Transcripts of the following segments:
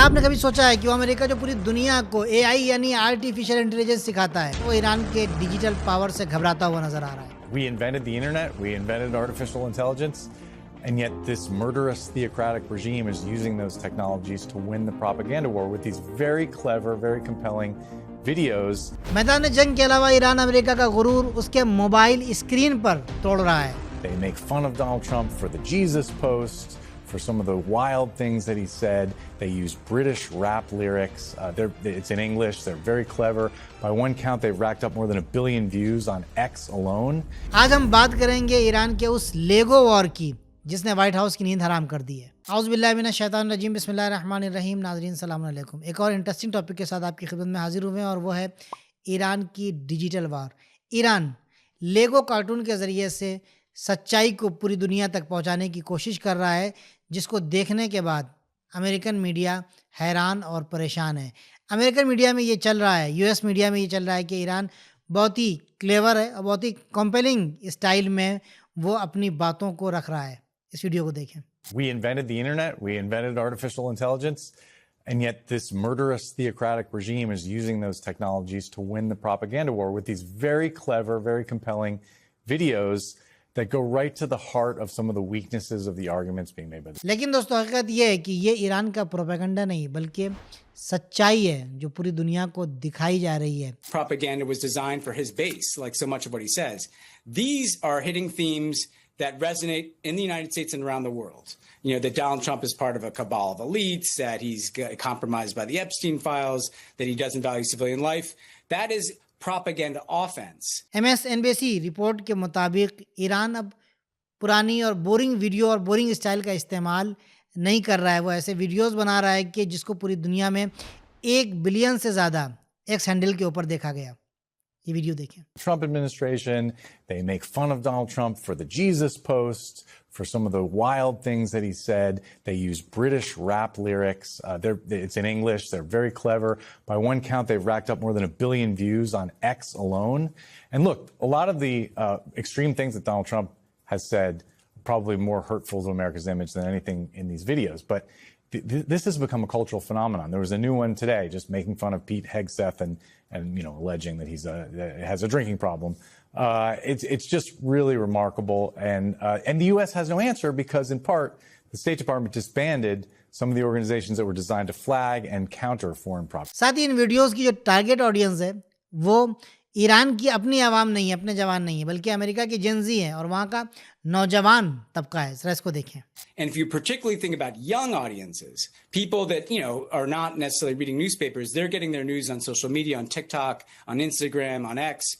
क्या आपने कभी सोचा है कि वो अमेरिका जो पूरी दुनिया को एआई यानी आर्टिफिशियल इंटेलिजेंस सिखाता है, वो ईरान के डिजिटल पावर से घबराता हुआ नजर आ रहा है। We invented the internet, we invented artificial intelligence, and yet this murderous theocratic regime is using those technologies to win the propaganda war with these very clever, very compelling videos. मैदान जंग के अलावा ईरान अमेरिका का गुरूर उसके mobile screen पर तोड़ रहा है। They make fun of Donald Trump for the Jesus post, for some of the wild things that he said. They use British rap lyrics. It's in English. They're very clever. By one count, they've racked up more than 1 billion views on X alone. आज हम बात करेंगे Iran के उस लेगो war की जिसने white house की नींद हराम कर दी है। औज़ु बिल्लाहि मिनश शैतानिर रजीम, बिस्मिल्लाहिर रहमानिर रहीम। नाज़रीन सलाम अलैकुम। एक और इंटरेस्टिंग टॉपिक के साथ आपकी खिदमत में हाजिर हुए हैं और वो है ईरान की डिजिटल वॉर। ईरान लेगो कार्टून के ज़रिए से सच्चाई को पूरी दुनिया तक पहुंचाने की कोशिश कर रहा है, जिसको देखने के बाद अमेरिकन मीडिया हैरान और परेशान है। अमेरिकन मीडिया में ये चल रहा है, यूएस मीडिया में ये चल रहा है कि ईरान बहुत ही क्लेवर है और बहुत ही कॉम्पेलिंग स्टाइल में वो अपनी बातों को रख रहा है। इस वीडियो को देखें। We invented the internet, we invented artificial intelligence, and yet this murderous theocratic regime is using those technologies to win the propaganda war with these very clever, very compelling videos that go right to the heart of some of the weaknesses of the arguments being made by the. लेकिन दोस्तों हकीकत ये है कि ये Iran का propaganda नहीं बल्कि सच्चाई है जो पूरी दुनिया को दिखाई जा रही है। Propaganda was designed for his base, like so much of what he says. These are hitting themes that resonate in the United States and around the world. You know, that Donald Trump is part of a cabal of elites, that he's compromised by the Epstein files, that he doesn't value civilian life. That is propaganda offense. MSNBC report के मुताबिक Iran अब पुरानी और boring video और boring style का इस्तेमाल नहीं कर रहा है। वो ऐसे वीडियोस बना रहा है कि जिसको पूरी दुनिया में 1 बिलियन से ज़्यादा एक्स हैंडल के ऊपर देखा गया। ये वीडियो देखें। Trump administration, they make fun of Donald Trump for the Jesus post, for some of the wild things that he said. They use British rap lyrics. It's in English. They're very clever. By one count, they've racked up more than 1 billion views on X alone. And look, a lot of the extreme things that Donald Trump has said are probably more hurtful to America's image than anything in these videos. But this has become a cultural phenomenon. There was a new one today, just making fun of Pete Hegseth and alleging that that has a drinking problem. It's just really remarkable, and the U.S. has no answer because, in part, the State Department disbanded some of the organizations that were designed to flag and counter foreign propaganda. साथ ही इन videos की जो target audience है वो Iran की अपनी आवाम नहीं है, अपने जवान नहीं है, बल्कि अमेरिका की जेनजी है और वहाँ का नौजवान तबका है। जरा इसको देखें। And if you particularly think about young audiences, people that, are not necessarily reading newspapers, they're getting their news on social media, on TikTok, on Instagram, on X.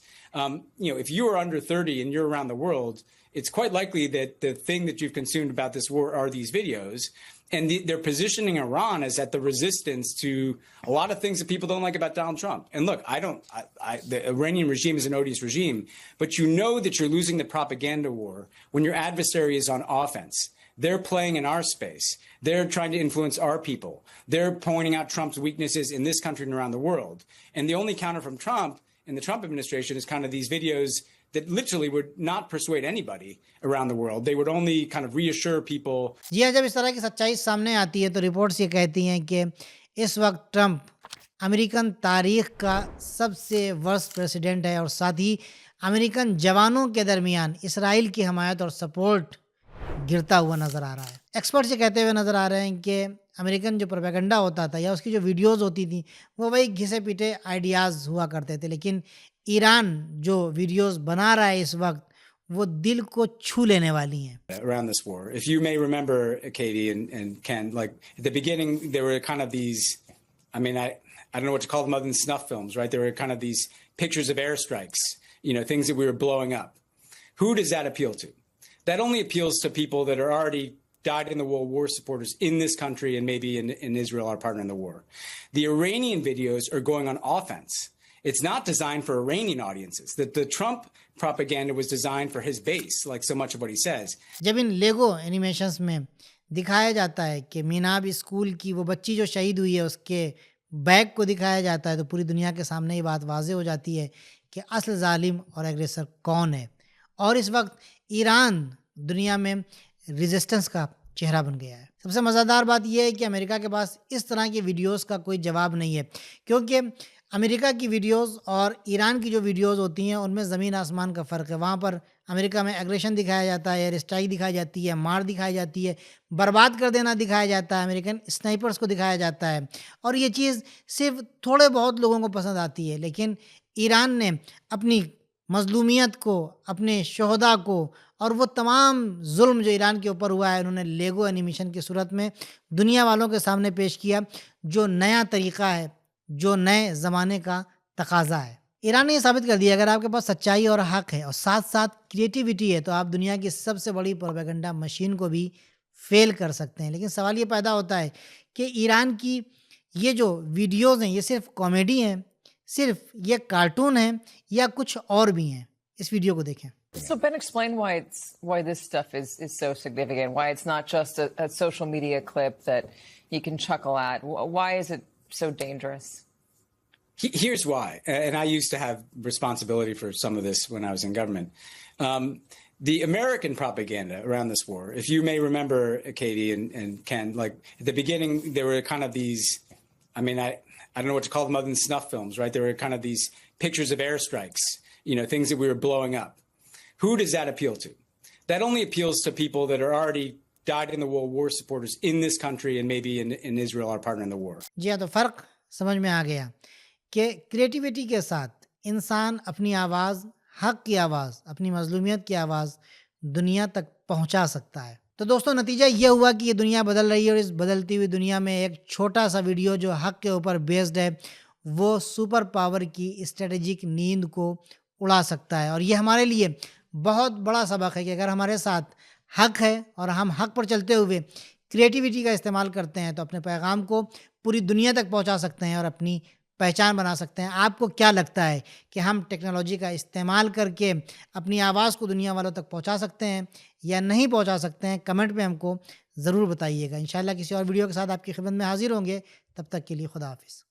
If you are under 30 and you're around the world, it's quite likely that the thing that you've consumed about this war are these videos. And they're positioning Iran as at the resistance to a lot of things that people don't like about Donald Trump. And look, the Iranian regime is an odious regime, but you know that you're losing the propaganda war when your adversary is on offense. They're playing in our space. They're trying to influence our people. They're pointing out Trump's weaknesses in this country and around the world. And the only counter from Trump in the Trump administration is kind of these videos that literally would not persuade anybody around the world. They would only kind of reassure people. जी हाँ, जब इस तरह की सच्चाई सामने आती है तो रिपोर्ट्स ये कहती हैं कि इस वक्त ट्रंप अमेरिकन तारीख का सबसे वर्स्ट प्रेसिडेंट है और साथ ही अमेरिकन जवानों के दरमियान इसराइल की हमायत और सपोर्ट गिरता हुआ नज़र आ रहा है। एक्सपर्ट्स ये कहते हुए नज़र आ रहे हैं कि अमेरिकन जो प्रोपेगेंडा होता था या उसकी जो वीडियोस होती थी वो वही घिसे पीटे आइडियाज़ हुआ करते थे, लेकिन ईरान जो वीडियोस बना रहा है इस वक्त वो दिल को छू लेने वाली हैं। Around this war, if you may remember, Katie and Ken, like at the beginning there were kind of these, I don't know what to call them other than snuff films, right? There were kind of these pictures of airstrikes, things that we were blowing up. Who does that appeal to? That only appeals to people that are already died in the World War supporters in this country and maybe in Israel, our partner in the war. The Iranian videos are going on offense. It's not designed for Iranian audiences. The Trump propaganda was designed for his base, like so much of what he says. जब इन लेगो animations में दिखाया जाता है कि मीनाब school की वो बच्ची जो शहीद हुई है उसके बैग को दिखाया जाता है तो पूरी दुनिया के सामने ये बात वाज़े हो जाती है कि असल जालिम और एग्रेसर कौन है। और इस वक्त ईरान दुनिया में रेजिस्टेंस का चेहरा बन गया है। सबसे मज़ेदार बात यह है कि अमेरिका के पास इस तरह की वीडियोस का कोई जवाब नहीं है, क्योंकि अमेरिका की वीडियोस और ईरान की जो वीडियोस होती हैं उनमें ज़मीन आसमान का फ़र्क है। वहाँ पर अमेरिका में एग्रेशन दिखाया जाता है, एयर स्ट्राइक दिखाई जाती है, मार दिखाई जाती है, बर्बाद कर देना दिखाया जाता है, अमेरिकन स्नाइपर्स को दिखाया जाता है, और ये चीज़ सिर्फ थोड़े बहुत लोगों को पसंद आती है। लेकिन ईरान ने अपनी मज़लूमियत को, अपने शोहदा को और वो तमाम जुल्म जो ईरान के ऊपर हुआ है, उन्होंने लेगो एनिमेशन की सूरत में दुनिया वालों के सामने पेश किया, जो नया तरीक़ा है, जो नए ज़माने का तकाज़ा है। ईरान ने ये साबित कर दिया अगर आपके पास सच्चाई और हक़ है और साथ-साथ क्रिएटिविटी है, तो आप दुनिया की सबसे बड़ी प्रोपेगेंडा मशीन को भी फ़ेल कर सकते हैं। लेकिन सवाल ये पैदा होता है कि ईरान की ये जो वीडियोज़ हैं, ये सिर्फ़ कॉमेडी हैं, सिर्फ़ ये कार्टून हैं या कुछ और भी हैं? इस वीडियो को देखें। So Ben, explain why this stuff is so significant. Why it's not just a social media clip that you can chuckle at. Why is it so dangerous? Here's why, and I used to have responsibility for some of this when I was in government. The American propaganda around this war, if you may remember, Katie and Ken, like at the beginning, there were kind of these, I mean, I don't know what to call them other than snuff films, right? There were kind of these pictures of airstrikes, you know, things that we were blowing up. Who does that appeal to? That only appeals to people that are already died in the war supporters in this country and maybe in Israel, our partner in the war. जी हाँ, तो फ़र्क समझ में आ गया कि creativity के साथ इंसान अपनी आवाज़, हक़ की आवाज़, अपनी मज़लूमियत की आवाज़ दुनिया तक पहुंचा सकता है। तो दोस्तों, नतीजा ये हुआ कि ये दुनिया बदल रही है और इस बदलती हुई दुनिया में एक छोटा सा वीडियो जो हक़ के ऊपर बेस्ड है, वो सुपर पावर की स्ट्रेटेजिक नींद को उड़ा सकता है। और ये हमारे लिए बहुत बड़ा सबक है कि अगर हमारे साथ हक़ है और हम हक़ पर चलते हुए क्रिएटिविटी का इस्तेमाल करते हैं, तो अपने पैगाम को पूरी दुनिया तक पहुंचा सकते हैं और अपनी पहचान बना सकते हैं। आपको क्या लगता है कि हम टेक्नोलॉजी का इस्तेमाल करके अपनी आवाज़ को दुनिया वालों तक पहुंचा सकते हैं या नहीं पहुंचा सकते हैं? कमेंट में हमको ज़रूर बताइएगा। इंशाल्लाह किसी और वीडियो के साथ आपकी खिदमत में हाज़िर होंगे। तब तक के लिए खुदा हाफ़िज़।